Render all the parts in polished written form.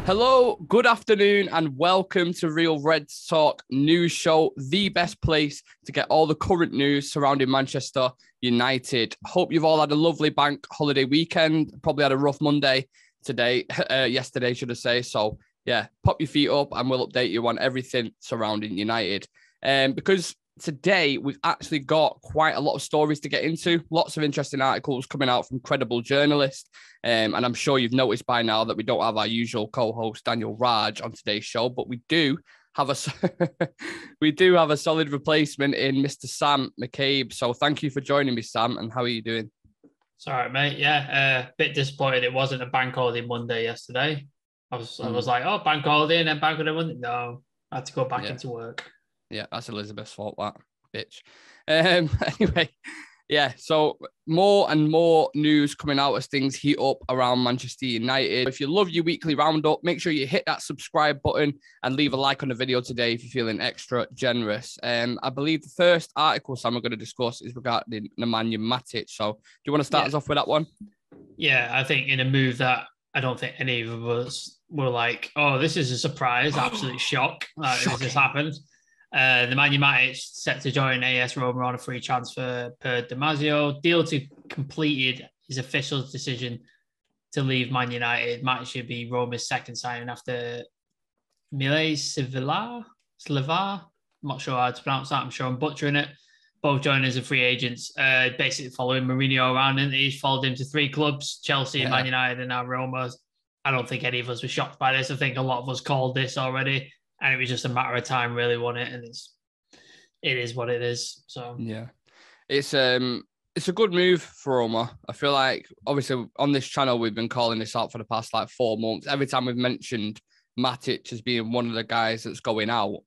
Hello, good afternoon, and welcome to Real Reds Talk News Show, the best place to get all the current news surrounding Manchester United. Hope you've all had a lovely bank holiday weekend. Probably had a rough Monday yesterday, should I say. So, yeah, pop your feet up and we'll update you on everything surrounding United. Because today we've actually got quite a lot of stories to get into, lots of interesting articles coming out from credible journalists. And I'm sure you've noticed by now that we don't have our usual co-host Daniel Raj on today's show, but we do have a solid replacement in Mr. Sam McCabe. So thank you for joining me, Sam. And how are you doing? It's all right, mate. Yeah, a bit disappointed it wasn't a bank holiday Monday yesterday. I was like, oh, bank holiday and then bank holiday Monday. No, I had to go back into work. Yeah, that's Elizabeth's fault, that bitch. Anyway, yeah, so more and more news coming out as things heat up around Manchester United. If you love your weekly roundup, make sure you hit that subscribe button and leave a like on the video today if you're feeling extra generous. I believe the first article, Sam, we're going to discuss is regarding Nemanja Matic. So do you want to start us off with that one? Yeah, I think in a move that I don't think any of us were like, oh, this is a surprise, absolute shock. This just happened. Nemanja Matic set to join AS Roma on a free transfer per Damasio. Deal to completed his official decision to leave Man United. Matic should be Roma's second signing after Mile Slava. I'm not sure how to pronounce that. I'm sure I'm butchering it. Both joined as a free agents, basically following Mourinho around. And he's followed him to three clubs, Chelsea, Man United, and now Roma. I don't think any of us were shocked by this. I think a lot of us called this already. And it was just a matter of time, really, wasn't it? And it is what it is. So yeah, it's a good move for Roma. I feel like obviously on this channel we've been calling this out for the past 4 months. Every time we've mentioned Matic as being one of the guys that's going out,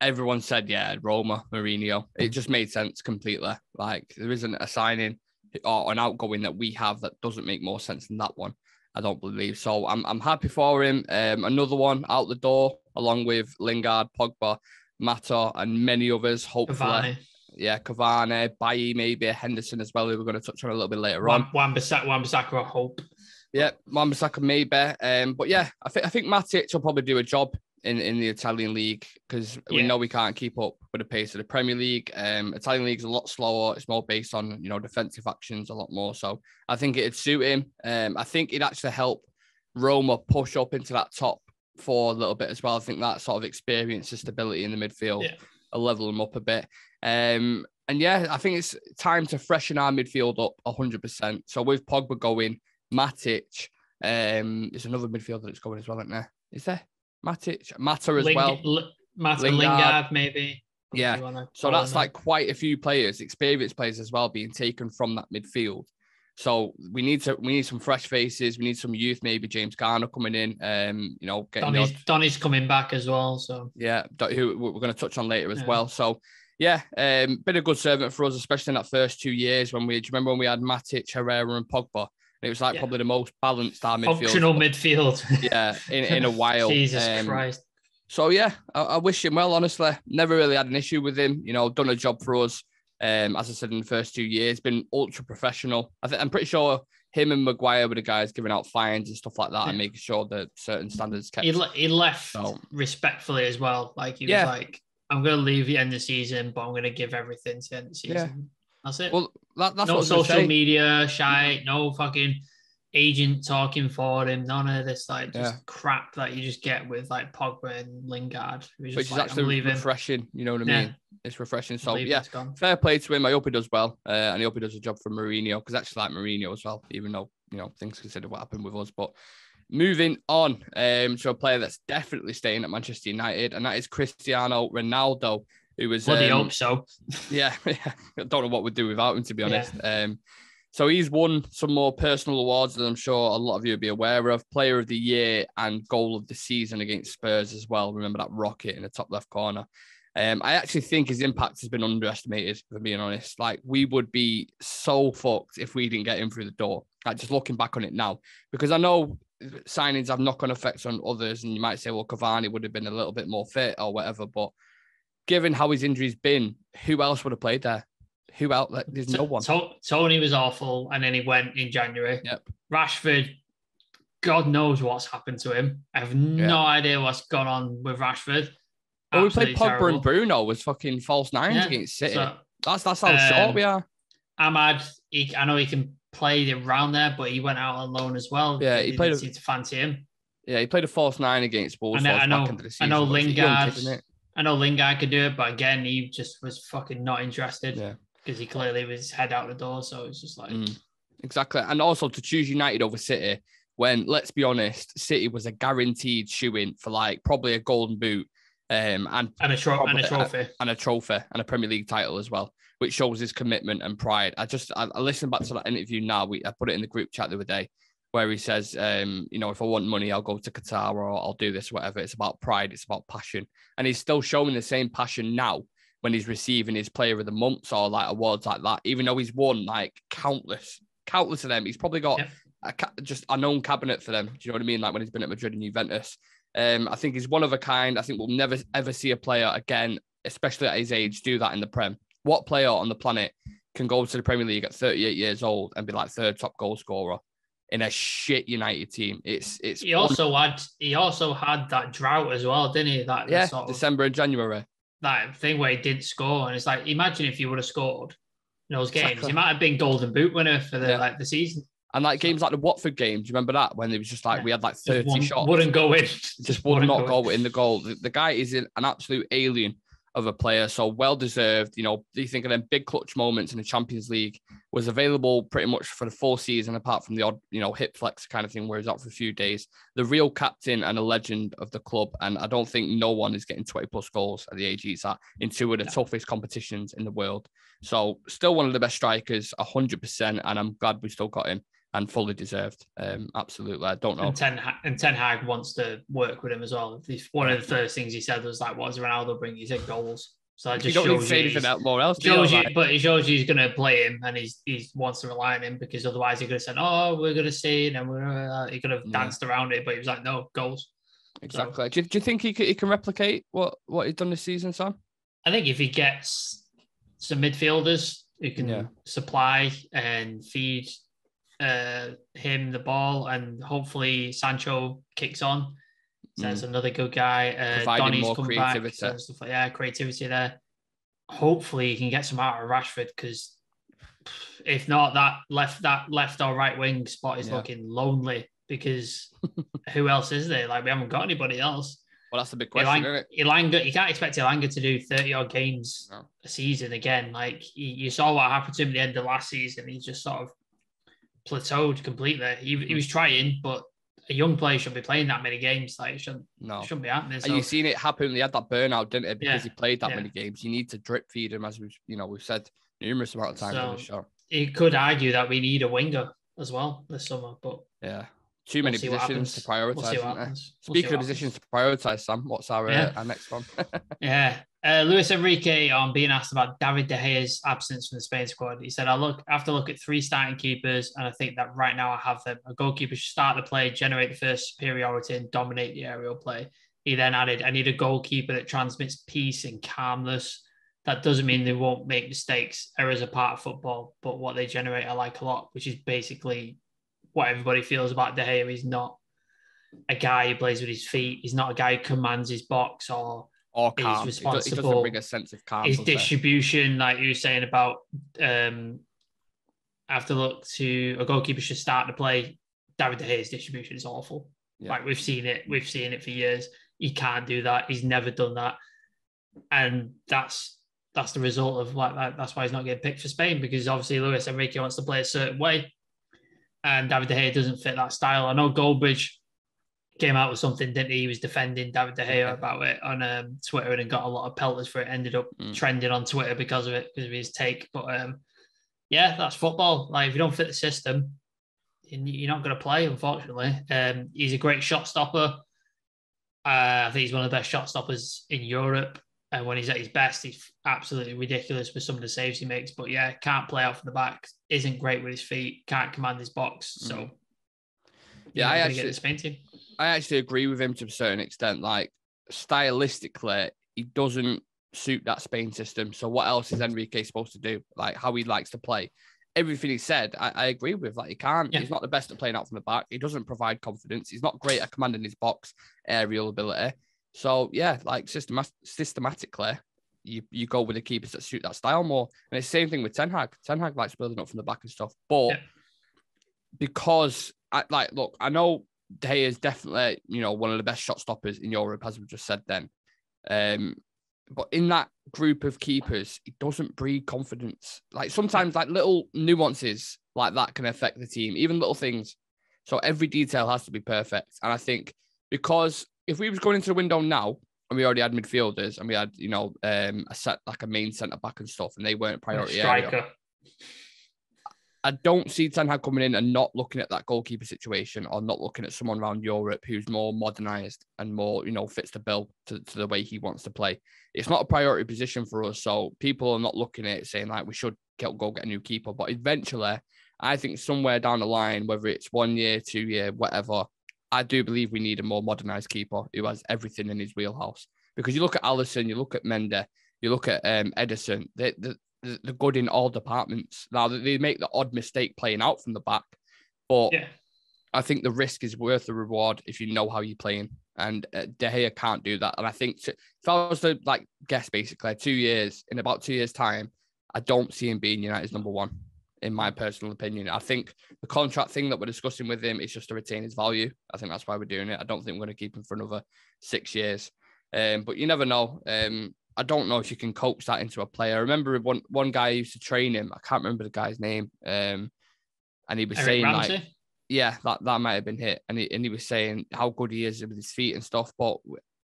everyone said Roma, Mourinho. It just made sense completely. Like there isn't a signing or an outgoing that we have that doesn't make more sense than that one. I don't believe so. I'm happy for him. Another one out the door, along with Lingard, Pogba, Mata, and many others. Hopefully, Cavani, Bailly, maybe Henderson as well. Who we're going to touch on a little bit later on. Wan-Bissaka, I hope. Yeah, Wan-Bissaka maybe. But yeah, I think Matic will probably do a job in the Italian league because we know we can't keep up with the pace of the Premier League. Italian league's a lot slower. It's more based on, defensive actions a lot more. So I think it'd suit him. I think it'd actually help Roma push up into that top four a little bit as well. I think that sort of experience and stability in the midfield will level them up a bit. And yeah, I think it's time to freshen our midfield up 100%. So with Pogba going, Matic, there's another midfielder that's going as well, isn't there? Is there? Mata as well. Lingard, maybe. Yeah. So that's like quite a few players, experienced players as well, being taken from that midfield. So we need some fresh faces. We need some youth, maybe James Garner coming in. Donny's coming back as well. So yeah, who we're going to touch on later as well. So yeah, been a good servant for us, especially in that first 2 years do you remember when we had Matic, Herrera, and Pogba? It was probably the most balanced our midfield. Functional midfield. Yeah, in a while. Jesus Christ. So, yeah, I wish him well, honestly. Never really had an issue with him. Done a job for us, as I said, in the first 2 years. Been ultra professional. I'm pretty sure him and Maguire were the guys giving out fines and stuff like that and making sure that certain standards kept. He left respectfully as well. Like, he was like, I'm going to leave the end of the season, but I'm going to give everything to the end of the season. Yeah. That's it. Well, that's no social media, no fucking agent talking for him. None of this crap that you just get with like Pogba and Lingard. Which is actually refreshing. You know what I mean? It's refreshing. So yeah, fair play to him. I hope he does well, and I hope he does a job for Mourinho because I actually like Mourinho as well. Even though things considered what happened with us, but. Moving on to a player that's definitely staying at Manchester United, and that is Cristiano Ronaldo. Who was bloody hope so. Yeah, I don't know what we'd do without him, to be honest. So he's won some more personal awards that I'm sure a lot of you will be aware of. Player of the Year and Goal of the Season against Spurs as well. Remember that rocket in the top left corner. I actually think his impact has been underestimated, if I'm being honest. Like, we would be so fucked if we didn't get him through the door. Like, just looking back on it now. Because I know signings have knock-on effects on others, and you might say, well, Cavani would have been a little bit more fit or whatever, but given how his injury's been, who else would have played there? Who else? Like, there's no one. Tony was awful, and then he went in January. Yep. Rashford, God knows what's happened to him. I have no idea what's gone on with Rashford. Well, we played Pogba and Bruno as fucking false nines against City. So, that's how short we are. Ahmad, I know he can play around there, but he went out on loan as well. Yeah, he played. Seemed to fancy him. Yeah, he played a false nine against Wolves. I know Lingard. I know Lingard could do it, but again, he just was fucking not interested. Yeah, because he clearly was head out the door. So it's just like exactly. And also to choose United over City, when let's be honest, City was a guaranteed shoe-in for like probably a golden boot. And a trophy and a Premier League title as well, which shows his commitment and pride. I listened back to that interview now. I put it in the group chat the other day where he says, if I want money, I'll go to Qatar or I'll do this, whatever. It's about pride. It's about passion. And he's still showing the same passion now when he's receiving his player of the month or like awards like that, even though he's won like countless of them. He's probably got just a known cabinet for them. Do you know what I mean? Like when he's been at Madrid and Juventus. I think he's one of a kind. I think we'll never, ever see a player again, especially at his age, do that in the Prem. What player on the planet can go to the Premier League at 38 years old and be like third top goal scorer in a shit United team? He also had that drought as well, didn't he? That December and January. That thing where he didn't score. And it's like, imagine if he would have scored in those games. Exactly. He might have been golden boot winner for the season. And like games like the Watford game, do you remember that? When it was just like, we had like 30 shots. Wouldn't go in. Just would not go in the goal. The guy is an absolute alien of a player. So well-deserved. You think of them big clutch moments in the Champions League, was available pretty much for the full season, apart from the odd, hip flex kind of thing where he's out for a few days. The real captain and a legend of the club. And I don't think no one is getting 20 plus goals at the age he's at in two of the toughest competitions in the world. So still one of the best strikers, 100%. And I'm glad we still got him. And fully deserved. Absolutely. I don't know. And Ten Hag wants to work with him as well. One of the first things he said was like, what does Ronaldo bring? He said goals. So that just shows you. But it shows you he's going to play him and he wants to rely on him, because otherwise he could have said, oh, we're going to see. And then he could have danced around it, but he was like, no, goals. Exactly. So, do you think he can replicate what he's done this season, Sam? I think if he gets some midfielders who can supply and feed him the ball, and hopefully Sancho kicks on. So that's another good guy. Donny's come back. So stuff like, creativity there. Hopefully he can get some out of Rashford, because if not, that left or right wing spot is looking lonely, because who else is there? Like, we haven't got anybody else. Well, that's the big question, isn't it? Elanga, you can't expect Elanga to do 30 odd games a season again. Like, you saw what happened to him at the end of last season. He just sort of plateaued completely. He was trying, but a young player shouldn't be playing that many games. Like, it shouldn't be happening. So. And you've seen it happen. He had that burnout, didn't it? Because he played that many games. You need to drip feed him, as we've said numerous amount of times on the show. You could argue that we need a winger as well this summer, but too many positions to prioritise. Speaking of positions to prioritise, Sam, what's our next one? Luis Enrique being asked about David De Gea's absence from the Spain squad. He said, I have to look at three starting keepers, and I think that right now I have them. A goalkeeper should start the play, generate the first superiority, and dominate the aerial play. He then added, I need a goalkeeper that transmits peace and calmness. That doesn't mean they won't make mistakes. Errors are part of football, but what they generate I like a lot, which is basically what everybody feels about De Gea. He's not a guy who plays with his feet. He's not a guy who commands his box or calm. He's responsible. He doesn't bring a sense of calm. His distribution, like you were saying about, I have to look to a goalkeeper should start to play. David De Gea's distribution is awful. Yeah. Like, we've seen it for years. He can't do that. He's never done that, and that's the result of like that's why he's not getting picked for Spain, because obviously Luis Enrique wants to play a certain way, and David De Gea doesn't fit that style. I know Goldbridge came out with something, didn't he? He was defending David De Gea about it on Twitter, and got a lot of pelters for it. Ended up trending on Twitter because of his take. But that's football. Like, if you don't fit the system, you're not going to play, unfortunately. He's a great shot stopper. I think he's one of the best shot stoppers in Europe. And when he's at his best, he's absolutely ridiculous with some of the saves he makes. But can't play out from the back. Isn't great with his feet. Can't command his box. So I actually agree with him to a certain extent. Like, stylistically, he doesn't suit that Spain system. So what else is Enrique supposed to do? Like how he likes to play. Everything he said, I agree with. Like he can't. Yeah. He's not the best at playing out from the back. He doesn't provide confidence. He's not great at commanding his box aerial ability. So yeah, like systematically, you go with the keepers that suit that style more. And it's the same thing with Ten Hag. Ten Hag likes building up from the back and stuff. But because I know De Gea is definitely, one of the best shot stoppers in Europe, as we just said then. But in that group of keepers, it doesn't breed confidence. Like sometimes like little nuances like that can affect the team, even little things. So every detail has to be perfect. And I think because if we was going into the window now and we already had midfielders and we had, a set like a main centre back and stuff, and they weren't priority area, I don't see Ten Hag coming in and not looking at that goalkeeper situation or not looking at someone around Europe who's more modernised and more, fits the bill to the way he wants to play. It's not a priority position for us. So people are not looking at it saying like we should go get a new keeper. But eventually, I think somewhere down the line, whether it's 1 year, 2 year, whatever, I do believe we need a more modernised keeper who has everything in his wheelhouse. Because you look at Alisson, you look at Mendy, you look at Edison, they're good in all departments. Now, they make the odd mistake playing out from the back, but I think the risk is worth the reward if you know how you're playing. And De Gea can't do that. And I think if I was to guess, basically, in about 2 years' time, I don't see him being United's number one, in my personal opinion. I think the contract thing that we're discussing with him is just to retain his value. I think that's why we're doing it. I don't think we're going to keep him for another 6 years. But you never know. I don't know if you can coax that into a player. I remember one guy used to train him. I can't remember the guy's name. And he was saying Ramsey? That might have been hit. And he was saying how good he is with his feet and stuff. But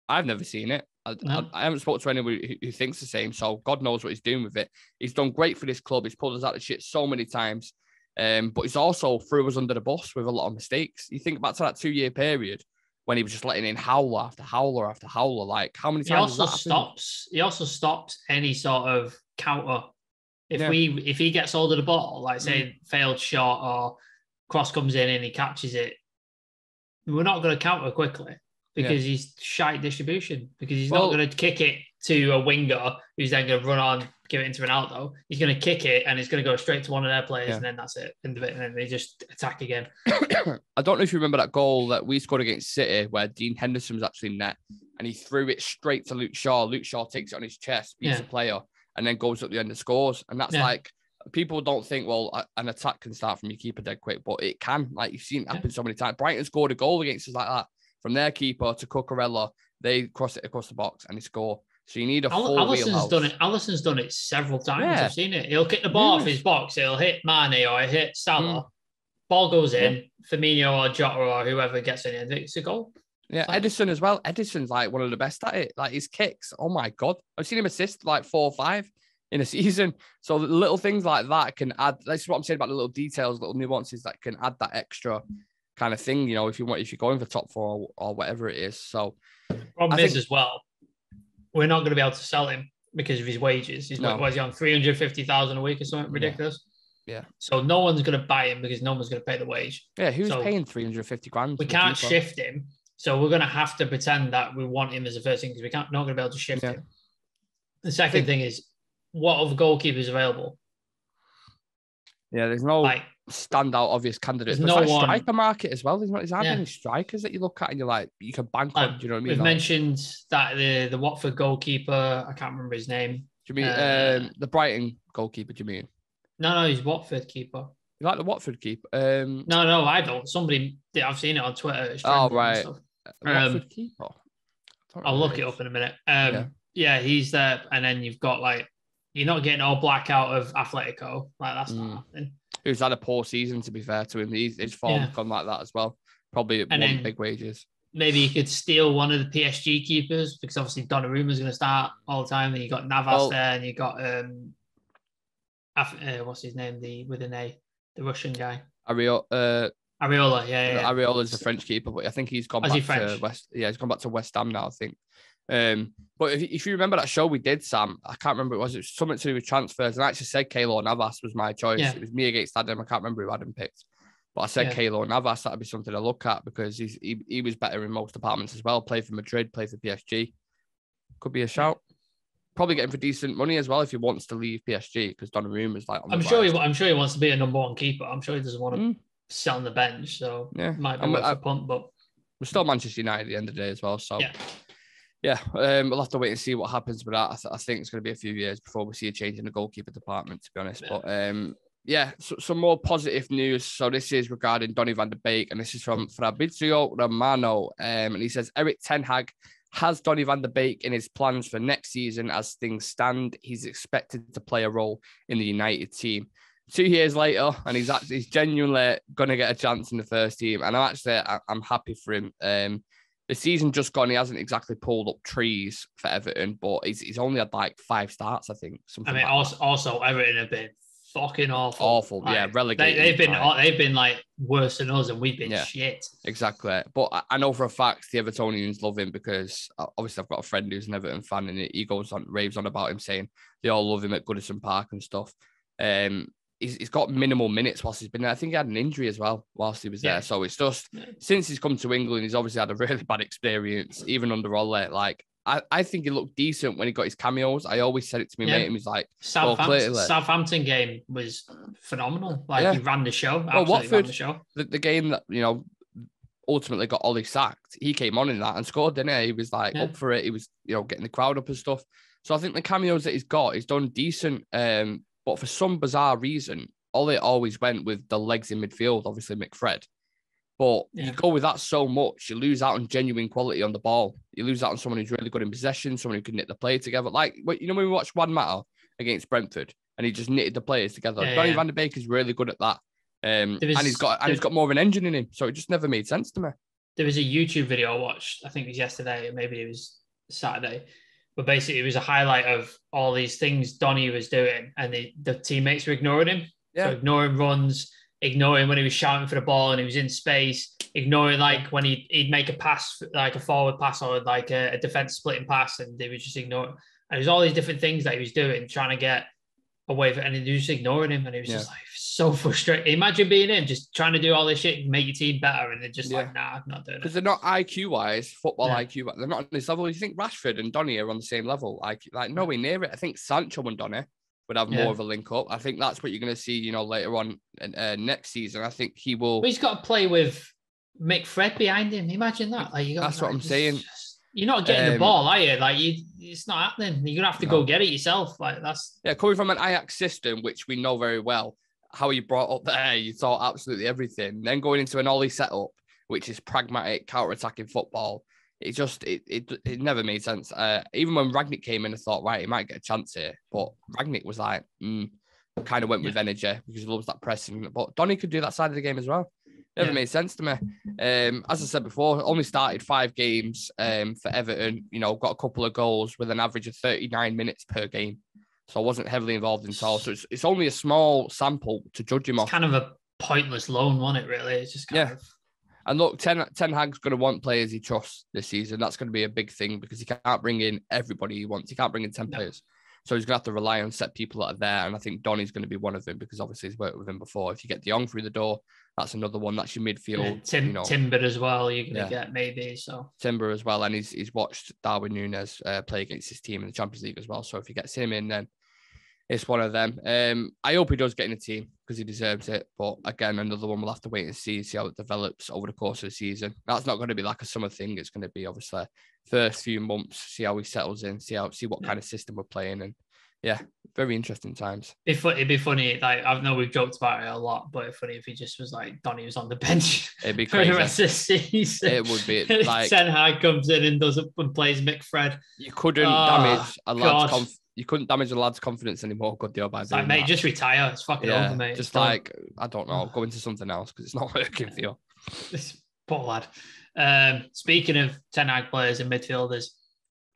I've never seen it. I haven't spoken to anyone who thinks the same. So God knows what he's doing with it. He's done great for this club. He's pulled us out of shit so many times. But he's also threw us under the bus with a lot of mistakes. You think back to that 2 year period when he was just letting in howler after howler after howler. Like how many times? He also stops any sort of counter. If he gets hold of the ball, like say failed shot or cross comes in and he catches it, we're not going to counter quickly because he's shite distribution. Because he's not going to kick it to a winger who's then going to run on, give it into Ronaldo. He's going to kick it and it's going to go straight to one of their players, and then that's it. End of it, and then they just attack again. I don't know if you remember that goal that we scored against City where Dean Henderson was actually net and he threw it straight to Luke Shaw. Luke Shaw takes it on his chest, beats the player, and then goes up the end and scores. And that's like, people don't think, well, an attack can start from your keeper dead quick, but it can. Like, you've seen it happen so many times. Brighton scored a goal against us like that. From their keeper to Cucurella, they cross it across the box and they score. So you need a full wheelhouse. Alisson's done it several times. Yeah. I've seen it. He'll kick the ball off his box. It'll hit Mane or hit Salah. Ball goes in. Firmino or Jota or whoever gets in it, it's a goal. Yeah, Edison as well. Edison's like one of the best at it. Like his kicks, oh my God. I've seen him assist like 4 or 5 in a season. So the little things like that can add, that's what I'm saying about the little details, little nuances that can add that extra kind of thing, if you're going for top 4 or whatever it is. So problem is as well, we're not going to be able to sell him because of his wages. He's on 350,000 a week or something ridiculous. Yeah. So no one's going to buy him because no one's going to pay the wage. Yeah, who's paying 350 grand? We can't shift him. So we're going to have to pretend that we want him as a first thing because we're not going to be able to shift him. The second thing is, what other goalkeepers available? Yeah, there's no standout obvious candidates. There's no one striker market as well. There's not any strikers that you look at and you're like, you can bank on. Do you know what I mean? We've mentioned that the Watford goalkeeper, I can't remember his name. Do you mean the Brighton goalkeeper? Do you mean? No, he's Watford keeper. You like the Watford keeper? No, I don't. Somebody did. I've seen it on Twitter. Oh, right. Watford keeper. I'll look it up in a minute. Yeah, he's there. And then you've got you're not getting all black out of Atletico. That's not happening. Who's had a poor season, to be fair to him. His form's gone like that as well. Probably one big wages. Maybe you could steal one of the PSG keepers because obviously Donnarumma's going to start all the time. And you got Navas there, and you got what's his name? With an A, the Russian guy. Areola, yeah. Areola's the French keeper, but I think he's gone back to West. Yeah, he's gone back to West Ham now, I think. But if you remember that show we did, Sam, I can't remember it was something to do with transfers, and I actually said Keylor Navas was my choice. It was me against Adam. I can't remember who Adam picked, but I said Keylor Navas. That'd be something to look at because he was better in most departments as well. Played for Madrid, played for PSG. Could be a shout. probably get him for decent money as well if he wants to leave PSG, because Donnarumma's like on the I'm sure he wants to be a number one keeper. I'm sure he doesn't want to sit on the bench, so it might be worth a punt. But we're still Manchester United at the end of the day as well, so we'll have to wait and see what happens with that. I think it's going to be a few years before we see a change in the goalkeeper department, to be honest. But so some more positive news. So this is regarding Donny van de Beek, and this is from Fabrizio Romano, and he says Erik ten Hag has Donny van de Beek in his plans for next season. As things stand, he's expected to play a role in the United team. 2 years later, and he's genuinely going to get a chance in the first team. And I'm happy for him. The season just gone, he hasn't exactly pulled up trees for Everton, but he's only had like 5 starts, I think. Also Everton have been fucking awful. Awful, like, relegated. They've been like worse than us, and we've been shit. Exactly. But I know for a fact the Evertonians love him, because obviously I've got a friend who's an Everton fan, and he raves on about him, saying they all love him at Goodison Park and stuff. He's got minimal minutes whilst he's been there. I think he had an injury as well whilst he was there. So it's just, since he's come to England, he's obviously had a really bad experience, even under Ole. Like, I think he looked decent when he got his cameos. I always said it to my mate, and he was like, Southampton game was phenomenal. Like, he ran the show. Watford, the game that, ultimately got Ole sacked, he came on in that and scored, didn't he? He was like up for it. He was, getting the crowd up and stuff. So I think the cameos that he's done decent. But for some bizarre reason, Ole always went with the legs in midfield, obviously McFred. But you go with that so much, you lose out on genuine quality on the ball. You lose out on someone who's really good in possession, someone who can knit the play together. Like, when we watched Juan Mata against Brentford, and he just knitted the players together. Donny van de Beek is really good at that. And he's got more of an engine in him. So it just never made sense to me. There was a YouTube video I watched, I think it was yesterday, or maybe it was Saturday. But basically, it was a highlight of all these things Donny was doing, and the teammates were ignoring him. So ignoring runs, ignoring when he was shouting for the ball and he was in space, ignoring like when he'd make a pass, like a forward pass or like a defense splitting pass, and they would just ignore it. And there's all these different things that he was doing, trying to get away from it, and they were just ignoring him. And it was just like so frustrating. Imagine being him, just trying to do all this shit and make your team better, and they're just like, nah, I'm not doing it. Because they're not IQ-wise, football IQ, but they're not on this level. You think Rashford and Donny are on the same level? Like nowhere near it. I think Sancho and Donny would have more of a link up. I think that's what you're going to see, later on next season. I think he will. But he's got to play with McFred behind him. Imagine that. That's what I'm saying. You're not getting the ball, are you? Like, it's not happening. You're gonna have to go get it yourself. Like, that's coming from an Ajax system, which we know very well. How you brought up there, you saw absolutely everything. Then going into an Ole setup, which is pragmatic counter-attacking football, it never made sense. Even when Ragnick came in, I thought, right, he might get a chance here, but Ragnick was like, kind of went with energy because he loves that pressing. But Donny could do that side of the game as well. Never made sense to me. As I said before, only started 5 games for Everton. Got a couple of goals with an average of 39 minutes per game. So I wasn't heavily involved in all. So it's only a small sample to judge him off. Kind of a pointless loan, wasn't it, really? It's just kind of... And look, Ten Hag's going to want players he trusts this season. That's going to be a big thing because he can't bring in everybody he wants. He can't bring in 10 players. So he's going to have to rely on set people that are there. And I think Donny's going to be one of them because obviously he's worked with him before. If you get Jong through the door, that's another one. That's your midfield. Timber as well, you're going to get maybe. So Timber as well. And he's watched Darwin Núñez play against his team in the Champions League as well. So if he gets him in, then it's one of them. I hope he does get in the team because he deserves it. But again, another one we'll have to wait and see how it develops over the course of the season. That's not going to be like a summer thing. It's going to be obviously first few months, see how he settles in, see what kind of system we're playing. And very interesting times. It'd be funny. Like, I know we've joked about it a lot, but it'd be funny if he just was like Donny was on the bench. It'd be crazy. For the rest of the season. It would be like Ten Hag comes in and plays McFred. You couldn't damage a lad's you couldn't damage a lad's confidence anymore, could you? By doing mate, that. Just retire. It's fucking over, mate. Just like, I don't know, go into something else because it's not working for you. This poor lad. Speaking of Ten Hag players and midfielders,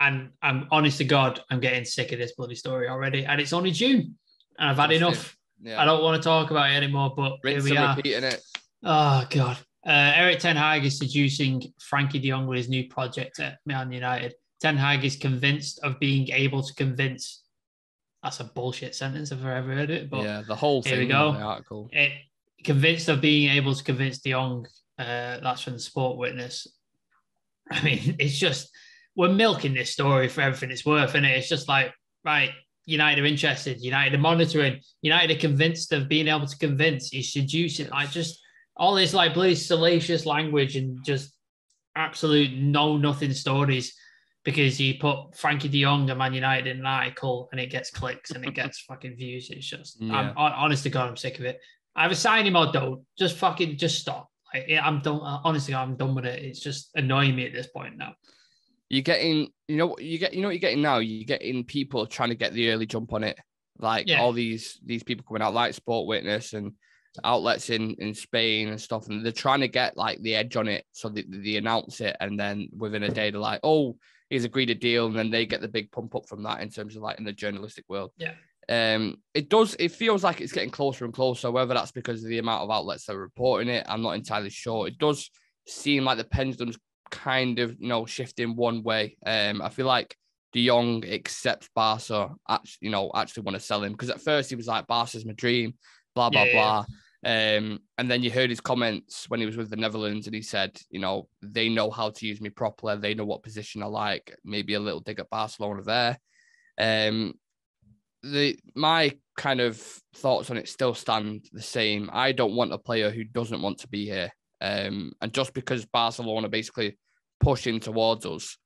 and I'm honest to God, I'm getting sick of this bloody story already. And it's only June. And I've had enough. Yeah. I don't want to talk about it anymore, but here we are. Repeating it. Oh, God. Erik ten Hag is seducing Frankie de Jong with his new project at Man United. Ten Hag is convinced of being able to convince. That's a bullshit sentence if I've ever heard it. But the whole thing. Here we go. In the article. Convinced of being able to convince de Jong. That's from the Sport Witness. I mean, it's just... We're milking this story for everything it's worth, and it's just like, right, United are interested, United are monitoring, United are convinced of being able to convince, he's seducing, like just all this like bloody salacious language and just absolute nothing stories because he put Frankie de Jong and Man United in an article and it gets clicks and it gets fucking views. It's just, I'm honest to God, I'm sick of it. Either sign him or don't. Just stop. Like, I'm done. Honestly, I'm done with it. It's just annoying me at this point now. You're getting, what you're getting now. You're getting people trying to get the early jump on it, like all these people coming out, like Sport Witness and outlets in Spain and stuff, and they're trying to get like the edge on it, so they announce it, and then within a day they're like, oh, he's agreed a deal, and then they get the big pump up from that in terms of like in the journalistic world. Yeah. It feels like it's getting closer and closer, whether that's because of the amount of outlets that are reporting it, I'm not entirely sure. It does seem like the pendulum's kind of, shifting one way. I feel like De Jong accepts Barca, actually want to sell him, because at first he was like, Barca's my dream, blah, blah, blah. And then you heard his comments when he was with the Netherlands, and he said, they know how to use me properly. They know what position I like. Maybe a little dig at Barcelona there. My kind of thoughts on it still stand the same. I don't want a player who doesn't want to be here. And just because Barcelona basically pushing towards us,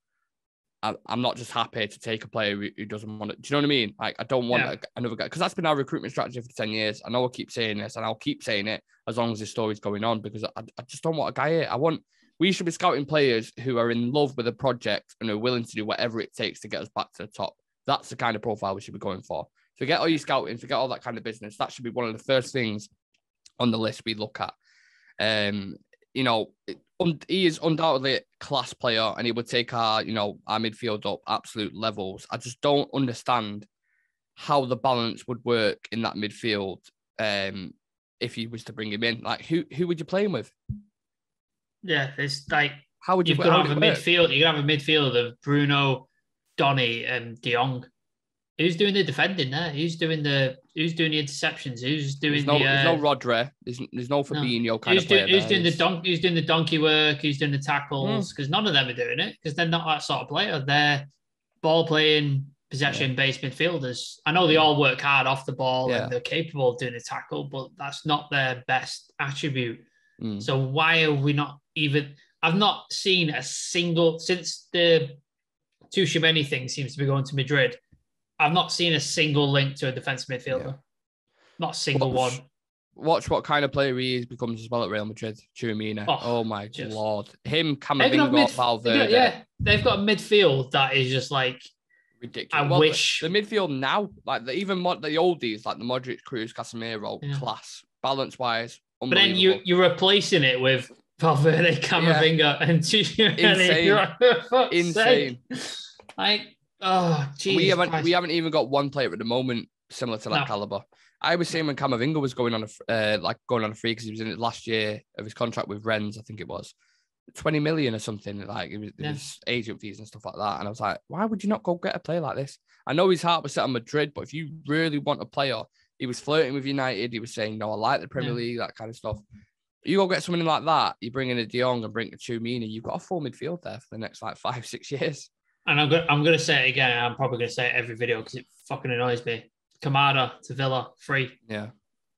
I'm not just happy to take a player who doesn't want it. Do you know what I mean? Like, I don't want another guy, because that's been our recruitment strategy for 10 years. I know I keep saying this, and I'll keep saying it as long as this story's going on, because I just don't want a guy here. We should be scouting players who are in love with a project and are willing to do whatever it takes to get us back to the top. That's the kind of profile we should be going for. Forget all your scouting, forget all that kind of business. That should be one of the first things on the list we look at. He is undoubtedly a class player, and he would take our midfield up absolute levels. I just don't understand how the balance would work in that midfield if he was to bring him in. Like, who would you play him with? Yeah, it's like, how would you have a midfield? You can have a midfield of Bruno, Donny, and De Jong. Who's doing the defending there? Who's doing the interceptions? Who's doing there's no Rodri. There's no Fabinho kind of player. Who's doing the donkey work? Who's doing the tackles? Because none of them are doing it, because they're not that sort of player. They're ball playing, possession based midfielders. I know they all work hard off the ball and they're capable of doing a tackle, but that's not their best attribute. So why are we not even? I've not seen a single, since the Tchouaméni thing seems to be going to Madrid, I've not seen a single link to a defensive midfielder. Yeah. Not a single one. Watch what kind of player he becomes as well at Real Madrid. Tchouaméni. Oh my Lord. Him, Camavinga, Valverde. They've got a midfield that is just like ridiculous. I wish. The midfield now, like the oldies, like the Modric, Kroos, Casemiro, class. Balance-wise, but then you're replacing it with Valverde, Camavinga, and Tchouaméni. Insane. Like, oh, Jesus. We haven't even got one player at the moment similar to that caliber. I was saying when Camavinga was going on a free, because he was in it last year of his contract with Rennes, I think it was 20 million or something. Like, it was agent fees and stuff like that. And I was like, why would you not go get a player like this? I know his heart was set on Madrid, but if you really want a player, he was flirting with United. He was saying, no, I like the Premier League, that kind of stuff. You go get someone like that, you bring in a De Jong and bring in a Tchouaméni, you've got a full midfield there for the next 5-6 years. And I'm going to say it again. I'm probably going to say it every video because it fucking annoys me. Kamada to Villa, free. Yeah.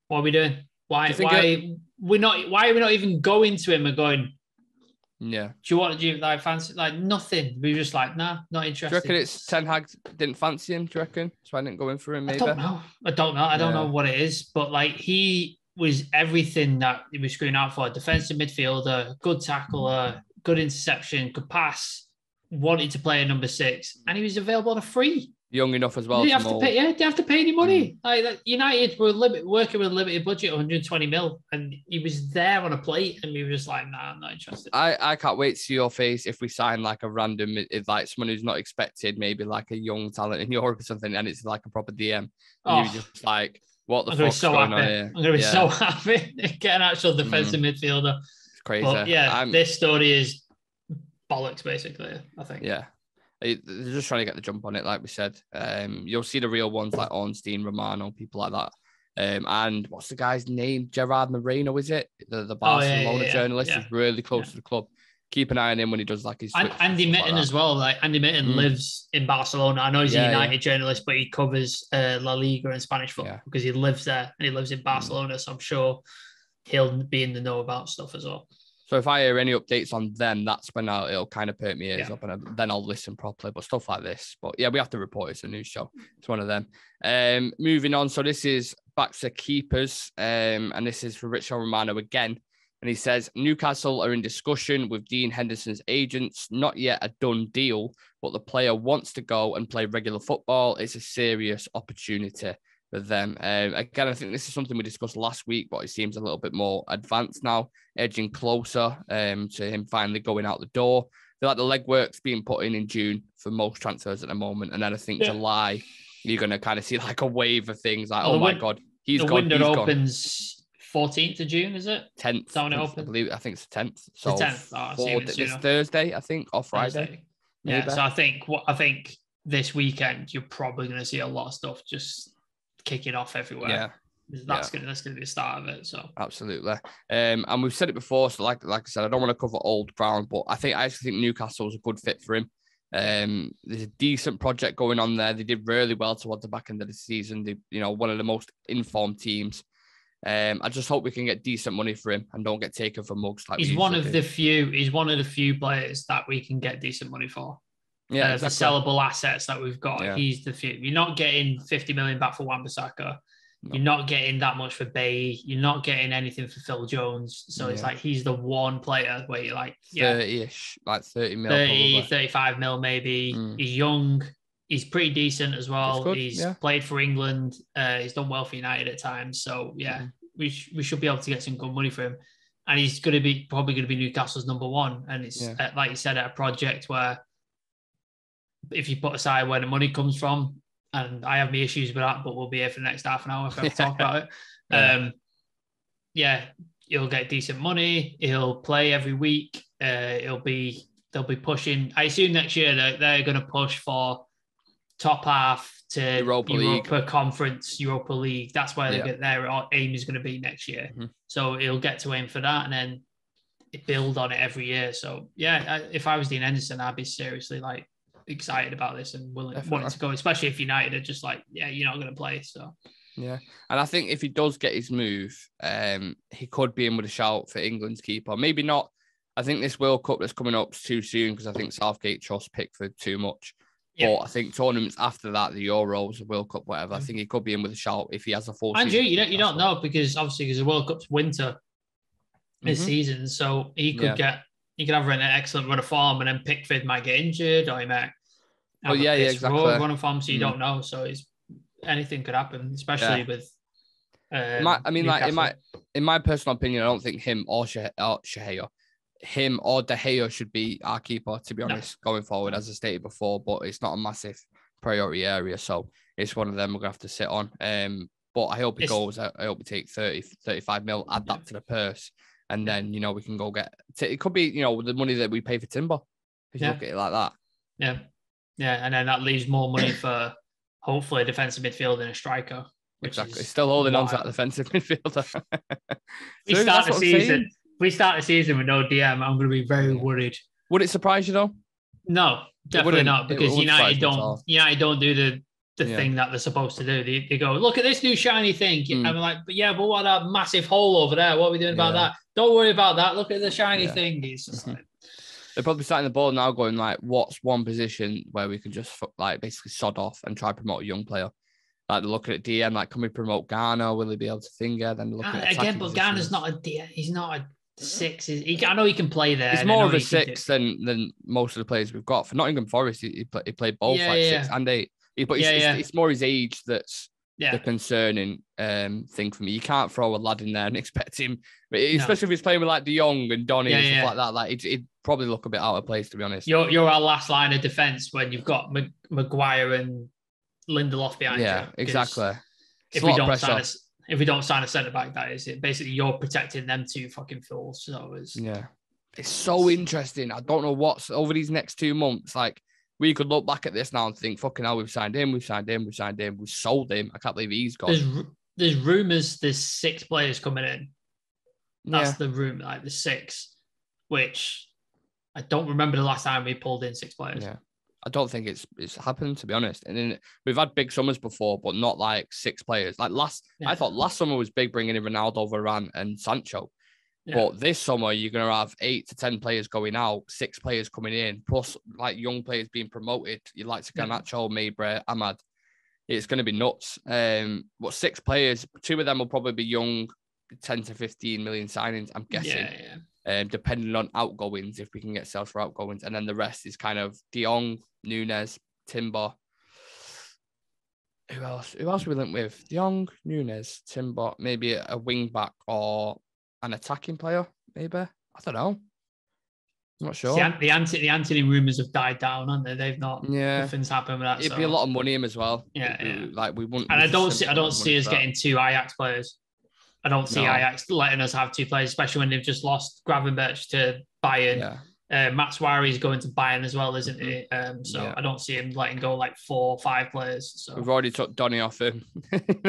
What are we doing? Why are we not even going to him and going, yeah, do you fancy? Like, nothing. We were just like, nah, not interested. Do you reckon it's Ten Hag didn't fancy him? Do you reckon? So I didn't go in for him, maybe? I don't know. I don't know what it is. But like, he was everything that he was screening out for. Defensive midfielder, good tackler, good interception, could pass, wanted to play a number 6, and he was available on a free. Young enough as well. They have to pay any money. Like, United were working with a limited budget, 120 mil, and he was there on a plate, and we were just like, nah, I'm not interested. I can't wait to see your face if we sign like a random, like someone who's not expected, maybe like a young talent in Europe or something, and it's like a proper DM. And you're just like, what the fuck's going on here? I'm going to be so happy to get an actual defensive midfielder. It's crazy. But this story is bollocks, basically, I think. Yeah. They're just trying to get the jump on it, like we said. You'll see the real ones like Ornstein, Romano, people like that. And what's the guy's name? Gerard Moreno, is it? The Barcelona journalist. He's really close to the club. keep an eye on him when he does like his. And Andy Mitten as well. Like Andy Mitten lives in Barcelona. I know he's a United journalist, but he covers La Liga and Spanish football because he lives there and he lives in Barcelona. So I'm sure he'll be in the know about stuff as well. So if I hear any updates on them, that's when it'll kind of perk my ears up, and then I'll listen properly. But stuff like this, but yeah, we have to report it's a news show. It's one of them. Moving on. So this is back to keepers, and this is for Richard Romano again. And he says, Newcastle are in discussion with Dean Henderson's agents. Not yet a done deal, but the player wants to go and play regular football. It's a serious opportunity for them. Again, I think this is something we discussed last week, but it seems a little bit more advanced now, edging closer to him finally going out the door. I feel like the legwork's being put in June for most transfers at the moment. And then I think July, you're going to kind of see like a wave of things like, my God, he's gone. The window opens 14th of June, is it? 10th. Is that when it opens? I think it's the 10th. So the 10th. This Thursday, I think, or Friday. Yeah, so I think this weekend, you're probably going to see a lot of stuff just kicking off everywhere. Yeah. That's going to be the start of it. So absolutely. And we've said it before. So like I said, I don't want to cover old ground, but I actually think Newcastle's a good fit for him. There's a decent project going on there. They did really well towards the back end of the season. They, one of the most informed teams. I just hope we can get decent money for him and don't get taken for mugs. Like he's one of the few players that we can get decent money for. Yeah, exactly. The sellable assets that we've got. Yeah. He's the few. You're not getting 50 million back for Wan-Bissaka. No. You're not getting that much for Bay. You're not getting anything for Phil Jones. So it's like he's the one player where you're like, 30-ish, like 30 mil. 30, probably. 35 mil maybe. He's young. He's pretty decent as well. He's played for England. He's done well for United at times. So, we should be able to get some good money for him. And he's probably going to be Newcastle's number one. And it's, like you said, at a project where if you put aside where the money comes from, and I have my issues with that, but we'll be here for the next half an hour if I have to talk about it. He'll get decent money. He'll play every week. They'll be pushing. I assume next year they're going to push for top half to Europa Conference, Europa League. That's where their aim is going to be next year. Mm-hmm. So he'll get to aim for that and then build on it every year. So if I was Dean Henderson, I'd be seriously like excited about this and wanting to go, especially if United are just like, you're not going to play. So and I think if he does get his move, he could be in with a shout for England's keeper. Maybe not. I think this World Cup that's coming up is too soon because I think Southgate trusts Pickford too much. But I think tournaments after that, the Euros, the World Cup, whatever, I think he could be in with a shout if he has a full season. You don't know because the World Cup's winter this season, so he could have an excellent run of form, and then Pickford might get injured, or he might have exactly run of form, so you don't know. So anything could happen, especially with. In my personal opinion, I don't think him or him or De Gea should be our keeper, to be honest, going forward, as I stated before, but it's not a massive priority area. So it's one of them we're going to have to sit on. But I hope it goes. I hope we take 30, 35 mil, add that to the purse. And then, we can go get, it could be, the money that we pay for Timber, if you look at it like that. Yeah. Yeah. And then that leaves more money for hopefully a defensive midfielder and a striker. Exactly. Still holding on to that defensive midfielder. We start the season with no DM, I'm going to be very worried. Would it surprise you though? No, definitely not, because United don't do the thing that they're supposed to do. They go, look at this new shiny thing. And I'm like, but what that massive hole over there? What are we doing about that? Don't worry about that. Look at the shiny thing. It's just like... They're probably starting the ball now going like, what's one position where we can just like basically sod off and try to promote a young player? Like they're looking at DM, like, can we promote Ghana? Will he be able to finger? Then looking at again, but Ghana's not a DM. He's not a six. I know he can play there. He's more of a six than most of the players we've got. For Nottingham Forest, he played both 6 and 8. But it's more his age that's the concerning thing for me. You can't throw a lad in there and expect him, especially if he's playing with like De Jong and Donny and stuff like that. Like it'd probably look a bit out of place, to be honest. You're our last line of defence when you've got Maguire and Lindelof behind you. Yeah, exactly. If we don't sign a centre back, that is it. Basically, you're protecting them two fucking fools. So it's so interesting. I don't know what's over these next 2 months. Like, we could look back at this now and think, fucking hell, we've signed him, we've sold him. I can't believe he's gone. There's rumours there's 6 players coming in. That's the rumour, like the 6, which I don't remember the last time we pulled in 6 players. Yeah. I don't think it's happened, to be honest. And then we've had big summers before, but not like 6 players. Like I thought last summer was big, bringing in Ronaldo, Varane, and Sancho. Yeah. But this summer, you're going to have 8 to 10 players going out, 6 players coming in, plus like young players being promoted. You like to Garnacho, Mabre, Ahmad. It's going to be nuts. But 6 players, 2 of them will probably be young, 10 to 15 million signings, I'm guessing. Depending on outgoings, if we can get sales for outgoings. And then the rest is kind of De Jong, Nunes, Timber. Who else? Who else we linked with? De Jong, Nunes, Timber, maybe a wing back or an attacking player, maybe. I don't know. I'm not sure. See, the Anthony rumours have died down, haven't they? They've not. Nothing's happened with that. It'd be a lot of money in as well. Like we wouldn't. And I don't see us getting 2 Ajax players. I don't see Ajax letting us have 2 players, especially when they've just lost Gravenberch to Bayern. Yeah. Matt Suarez is going to Bayern as well, isn't he? I don't see him letting go like 4 or 5 players. So we've already took Donny off him.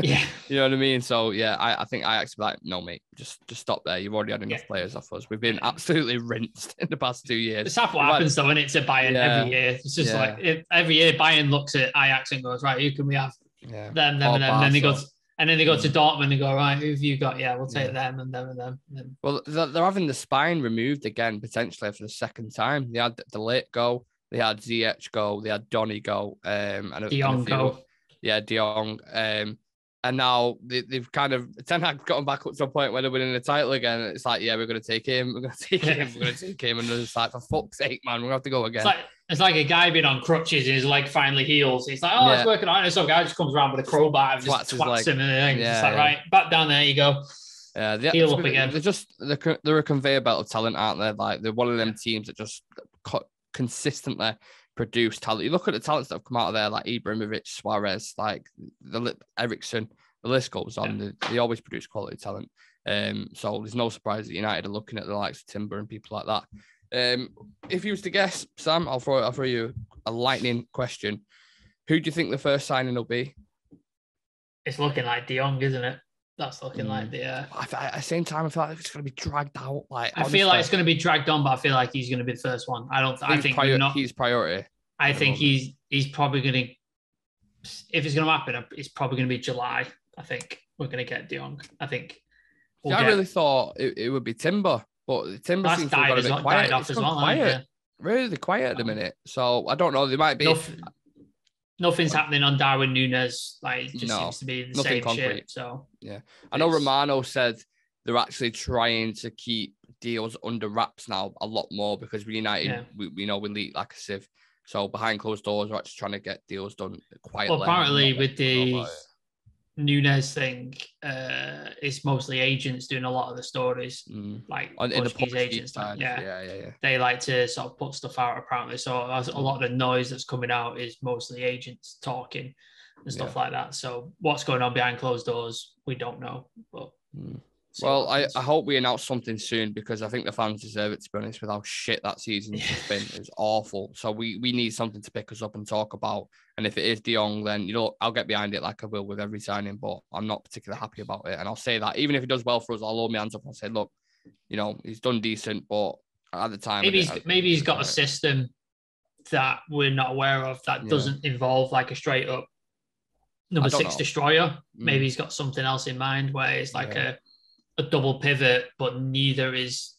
Yeah. You know what I mean? So yeah, I think Ajax be like, no, mate, just stop there. You've already had enough players off us. We've been absolutely rinsed in the past 2 years. It's what happens though, and it's at Bayern every year. It's just like every year Bayern looks at Ajax and goes, right, who can we have? Yeah. Them, and then they go. And then they go to Dortmund and go, right, who have you got? Yeah, we'll take them and them and them. Well, they're having the spine removed again, potentially for the second time. They had the late go, they had Ziyech go, they had Donny go, and De Jong go. Yeah, De Jong. And now they've kind of, Ten Hag's gotten back up to a point where they're winning the title again. It's like, yeah, we're going to take him. We're going to take him. We're going to take him. And it's like, for fuck's sake, man, we're going to have to go again. It's like a guy being on crutches and his leg finally heals. He's like, oh, it's working on it. So a guy just comes around with a crowbar and just twats him. And it's like, right, back down there you go. Yeah, heal up again. They're a conveyor belt of talent, aren't they? Like, they're one of them teams that just consistently produce talent. You look at the talents that have come out of there, like Ibrahimovic, Suarez, like Eriksen, the list goes on. Yeah. They always produce quality talent. So there's no surprise that United are looking at the likes of Timber and people like that. If you was to guess, Sam, I'll throw you a lightning question. Who do you think the first signing will be? It's looking like De Jong, isn't it? That's looking like the. At the same time, I feel like it's going to be dragged out. I feel like it's going to be dragged on, but I feel like he's going to be the first one. I think he's priority. I think he's probably going to. If it's going to happen, it's probably going to be July. I think we're going to get De Jong. I think. I really thought it would be Timber, but Timber seems to have got a bit quiet. Off as well, quiet. Really quiet at the minute. So I don't know. They might be. Nothing's happening on Darwin Núñez. Like, it just seems to be the same concrete shit. So yeah, I know Romano said they're actually trying to keep deals under wraps now a lot more because we United, we know we leak like a sieve. So behind closed doors, we're actually trying to get deals done quietly. Well, apparently with the Núñez thing, it's mostly agents doing a lot of the stories, like in the Portuguese agents. Yeah. They like to sort of put stuff out apparently. So a lot of the noise that's coming out is mostly agents talking and stuff like that. So what's going on behind closed doors, we don't know. But well, I hope we announce something soon because I think the fans deserve it, to be honest, with how shit that season's just been. It's awful. So we need something to pick us up and talk about. And if it is De Jong, then, I'll get behind it like I will with every signing, but I'm not particularly happy about it. And I'll say that even if he does well for us, I'll hold my hands up and say, look, he's done decent, but at the time... Maybe he's got a system that we're not aware of that doesn't involve like a straight up number 6 destroyer. Maybe he's got something else in mind where it's like a double pivot, but neither is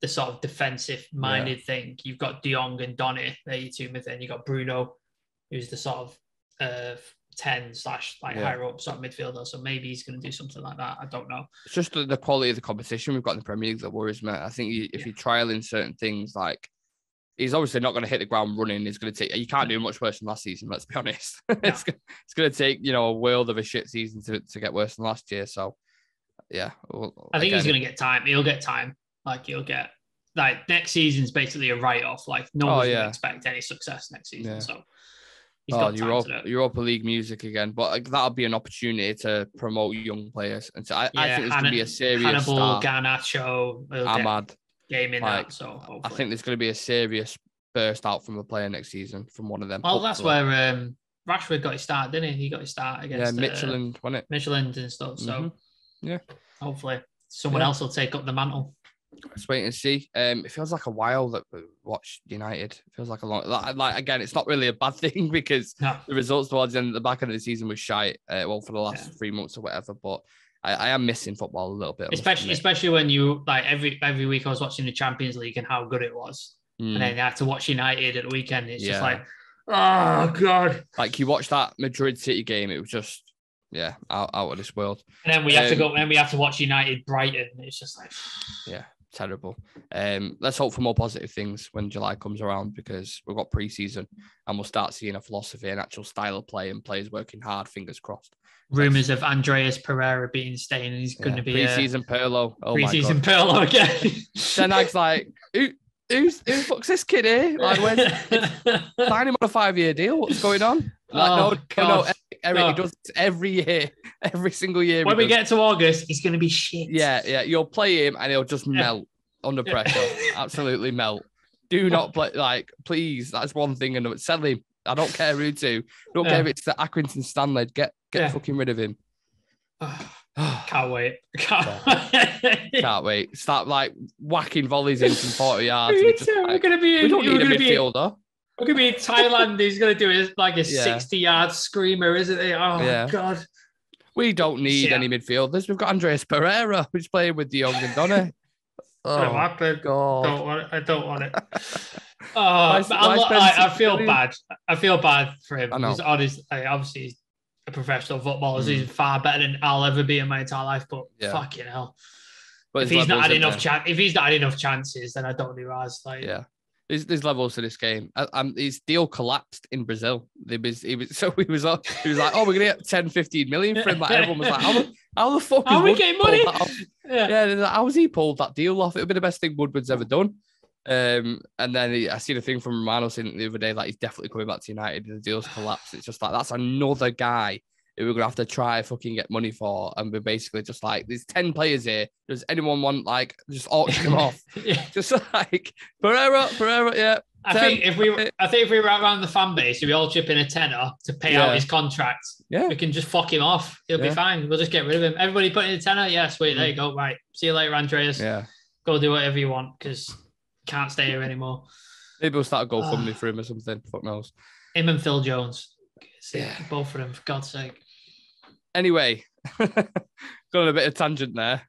the sort of defensive minded thing. You've got De Jong and Donny, they're your two mid, then you got Bruno, who's the sort of 10 / higher up sort of midfielder. So maybe he's going to do something like that. I don't know. It's just the quality of the competition we've got in the Premier League that worries me. I think if you're trialing certain things, like he's obviously not going to hit the ground running. He's going to take. You can't do much worse than last season. Let's be honest. No. It's going to take a world of a shit season to get worse than last year. So. Yeah, I think he's going to get time. He'll get time. He'll get next season's basically a write-off. No one's going to expect any success next season. So he's got time to do it. Europa League music again, but that'll be an opportunity to promote young players. And so I think there's going to be a serious Hannibal, Garnacho, Ahmad game in that. So hopefully. I think there's going to be a serious burst out from a player next season from one of them. Well, that's where Rashford got his start, didn't he? He got his start against Midtjylland, wasn't it? Midtjylland and stuff. So. Yeah. Hopefully someone else will take up the mantle. Let's wait and see. It feels like a while that we watched United. It feels like a long. Like again, it's not really a bad thing because the results towards the back end of the season was shite. For the last 3 months or whatever. But I am missing football a little bit, especially when you like every week I was watching the Champions League and how good it was, and then you had to watch United at the weekend. It's just like, oh god! Like you watch that Madrid City game, it was just out of this world. And then we have to go, and we have to watch United Brighton. It's just like, terrible. Let's hope for more positive things when July comes around because we've got pre-season and we'll start seeing a philosophy, an actual style of play, and players working hard. Fingers crossed. Rumours of Andreas Pereira being staying, and he's going to be pre-season Pirlo. Oh pre-season Pirlo again. Ten Hag's like, who fucks this kid here? Like, sign him on a 5-year deal. What's going on? Like, no, Eric, he does this every year, every single year. When we get to August, he's going to be shit. Yeah. You'll play him and he'll just melt under pressure. Absolutely melt. Do not play, please. That's one thing. And sell him. I don't care who to. Don't care if it's the Accrington Stanley. Get fucking rid of him. Can't wait. Can't wait. Start whacking volleys in from 40 yards. We're going to be. We don't need a midfielder. We're going to be in Thailand. He's going to do a 60-yard screamer, isn't he? Oh, God. We don't need any midfielders. We've got Andreas Pereira, who's playing with Jong and Donny. Oh, God. I don't want it. I feel bad. I feel bad for him. He's obviously he's a professional footballer. He's far better than I'll ever be in my entire life. But fucking hell. But if he's not had enough chances, then I don't realise. There's levels to this game. His deal collapsed in Brazil. He was like, oh, we're gonna get 10, 15 million for him. Like everyone was like, how the fuck? How are we getting money? How has he pulled that deal off? It would be the best thing Woodward's ever done. And then I seen a thing from Romano saying the other day, like he's definitely coming back to United. The deal's collapsed. It's just like that's another guy who we're gonna have to try fucking get money for, and we're basically just like, there's 10 players here. Does anyone want just auction them off? Just like Pereira, yeah. I think if we wrap around the fan base, if we all chip in a tenner to pay out his contract, we can just fuck him off. He'll be fine. We'll just get rid of him. Everybody put in a tenner. Yeah, sweet. There you go. Right. See you later, Andreas. Yeah. Go do whatever you want because you can't stay here anymore. Maybe we'll start a GoFundMe for him or something. Fuck knows. Him and Phil Jones. Both of them, for God's sake. Anyway, got on a bit of tangent there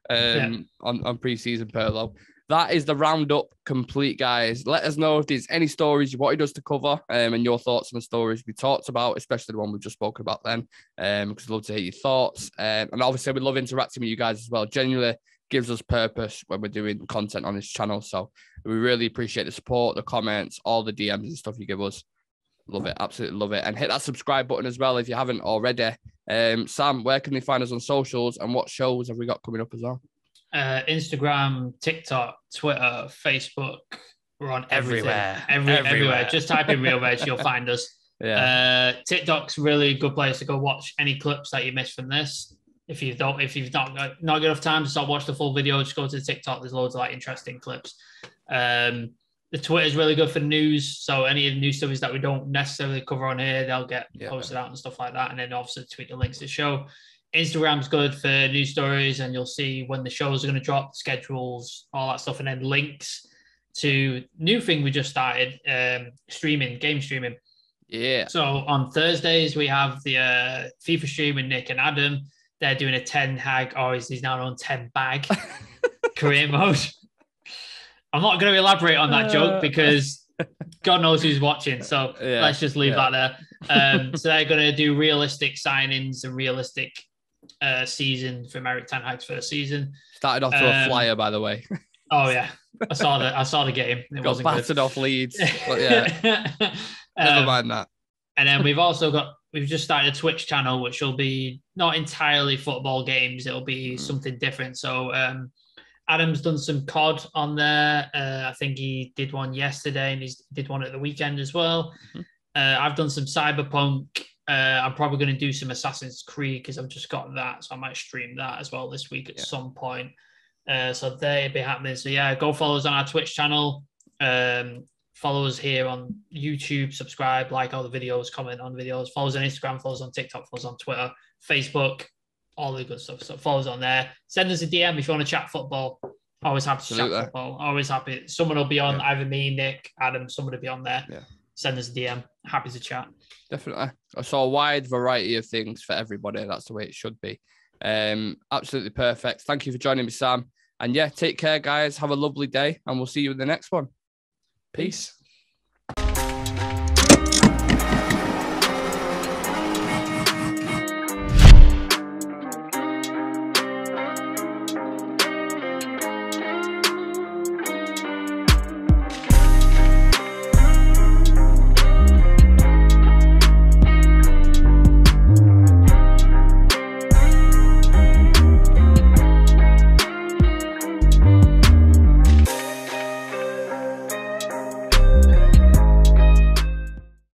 on pre-season Pirlo. That is the roundup complete, guys. Let us know if there's any stories you wanted us to cover and your thoughts on the stories we talked about, especially the one we've just spoken about then, because I'd love to hear your thoughts. And obviously, we love interacting with you guys as well. Genuinely gives us purpose when we're doing content on this channel. So we really appreciate the support, the comments, all the DMs and stuff you give us. Love it. Absolutely love it. And hit that subscribe button as well if you haven't already. Sam, where can they find us on socials and what shows have we got coming up as well? Instagram, TikTok, Twitter, Facebook. We're on everywhere. Everywhere. Just type in Real Reg, you'll find us. TikTok's really a good place to go watch any clips that you missed from this. If you've not got enough time to start watch the full video, just go to TikTok. There's loads of interesting clips. The Twitter is really good for news. So any of the news stories that we don't necessarily cover on here, they'll get posted out and stuff like that. And then obviously tweet the links to the show. Instagram's good for news stories, and you'll see when the shows are going to drop, schedules, all that stuff, and then links to new thing we just started, game streaming. Yeah. So on Thursdays we have the FIFA stream with Nick and Adam. They're doing a 10 hag, or he's now on 10 bag career mode. I'm not going to elaborate on that joke because God knows who's watching. So let's just leave that there. So they're going to do realistic signings and realistic season for Eric Ten Hag's first season. Started off to a flyer, by the way. Oh yeah, I saw the game. It got battered off Leeds, but never mind that. And then we've just started a Twitch channel, which will be not entirely football games. It'll be something different. So Adam's done some COD on there. I think he did one yesterday, and he did one at the weekend as well. I've done some Cyberpunk. I'm probably going to do some Assassin's Creed because I've just got that, so I might stream that as well this week at some point. So they'll be happening. So go follow us on our Twitch channel. Follow us here on YouTube. Subscribe, like all the videos, comment on videos. Follow us on Instagram. Follow us on TikTok. Follow us on Twitter, Facebook, all the good stuff. So follow us on there. Send us a DM if you want to chat football. Always happy to chat football. Always happy. Someone will be on, either me, Nick, Adam, someone will be on there. Yeah. Send us a DM. Happy to chat. Definitely. I saw a wide variety of things for everybody. That's the way it should be. Absolutely perfect. Thank you for joining me, Sam. And yeah, take care, guys. Have a lovely day, and we'll see you in the next one. Peace.